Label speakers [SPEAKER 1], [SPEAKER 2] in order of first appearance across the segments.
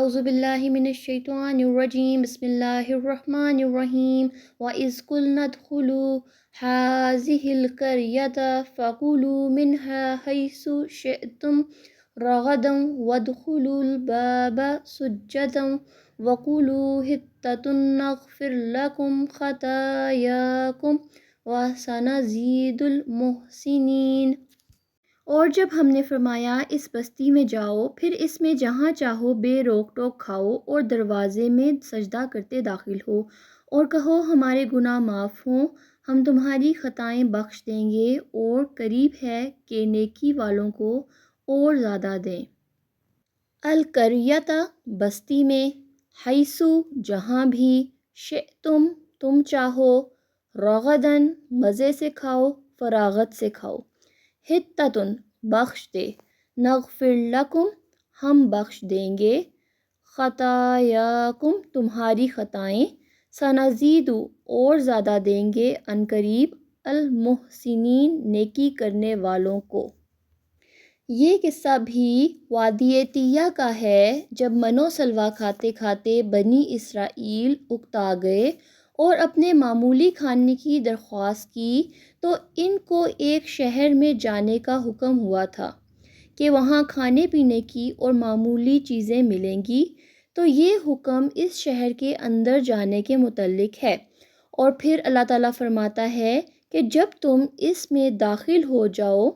[SPEAKER 1] اعوذ باللہ من الشیطان الرجیم بسم اللہ الرحمن الرحیم وَإِذْ قُلْنَا ادْخُلُوا هَٰذِهِ الْقَرْيَةَ فَكُلُوا مِنْهَا حَيْثُ شِئْتُمْ رَغَدًا وَادْخُلُوا الْبَابَ سُجَّدًا وَقُولُوا حِطَّةٌ نَغْفِرْ لَكُمْ خَطَايَاكُمْ وَسَنَزِيدُ الْمُحْسِنِينَ۔ اور جب ہم نے فرمایا اس بستی میں جاؤ، پھر اس میں جہاں چاہو بے روک ٹوک کھاؤ اور دروازے میں سجدہ کرتے داخل ہو، اور کہو ہمارے گناہ معاف ہوں، ہم تمہاری خطائیں بخش دیں گے، اور قریب ہے کہ نیکی والوں کو اور زیادہ دیں۔ القریۃ بستی میں، حیثو جہاں بھی، شئتم تم چاہو، رغدن مزے سے کھاؤ، فراغت سے کھاؤ، حطۃ بخش دے، نغفر لکم ہم بخش دیں گے، خطایاکم تمہاری خطائیں، سنزید اور زیادہ دیں گے عنقریب، المحسنین نیکی کرنے والوں کو۔ یہ قصہ بھی وادی تیہ کا ہے، جب منو سلویٰ کھاتے کھاتے بنی اسرائیل اکتا گئے اور اپنے معمولی کھانے کی درخواست کی تو ان کو ایک شہر میں جانے کا حکم ہوا تھا کہ وہاں کھانے پینے کی اور معمولی چیزیں ملیں گی، تو یہ حکم اس شہر کے اندر جانے کے متعلق ہے۔ اور پھر اللہ تعالیٰ فرماتا ہے کہ جب تم اس میں داخل ہو جاؤ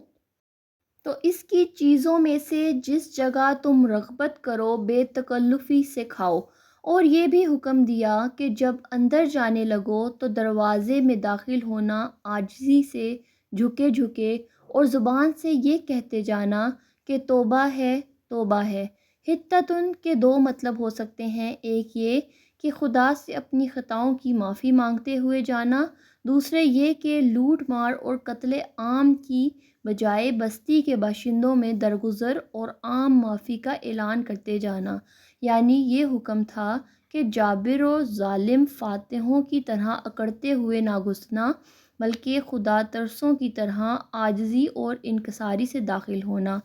[SPEAKER 1] تو اس کی چیزوں میں سے جس جگہ تم رغبت کرو بے تکلفی سے کھاؤ، اور یہ بھی حکم دیا کہ جب اندر جانے لگو تو دروازے میں داخل ہونا عاجزی سے، جھکے جھکے، اور زبان سے یہ کہتے جانا کہ توبہ ہے توبہ ہے۔ حطۃ کے دو مطلب ہو سکتے ہیں، ایک یہ کہ خدا سے اپنی خطاؤں کی معافی مانگتے ہوئے جانا، دوسرے یہ کہ لوٹ مار اور قتل عام کی بجائے بستی کے باشندوں میں درگزر اور عام معافی کا اعلان کرتے جانا۔ یعنی یہ حکم تھا کہ جابر و ظالم فاتحوں کی طرح اکڑتے ہوئے نہ گھسنا، بلکہ خدا ترسوں کی طرح عاجزی اور انکساری سے داخل ہونا،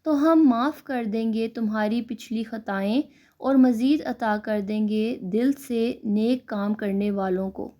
[SPEAKER 1] تو ہم معاف کر دیں گے تمہاری پچھلی خطائیں اور مزید عطا کر دیں گے دل سے نیک کام کرنے والوں کو۔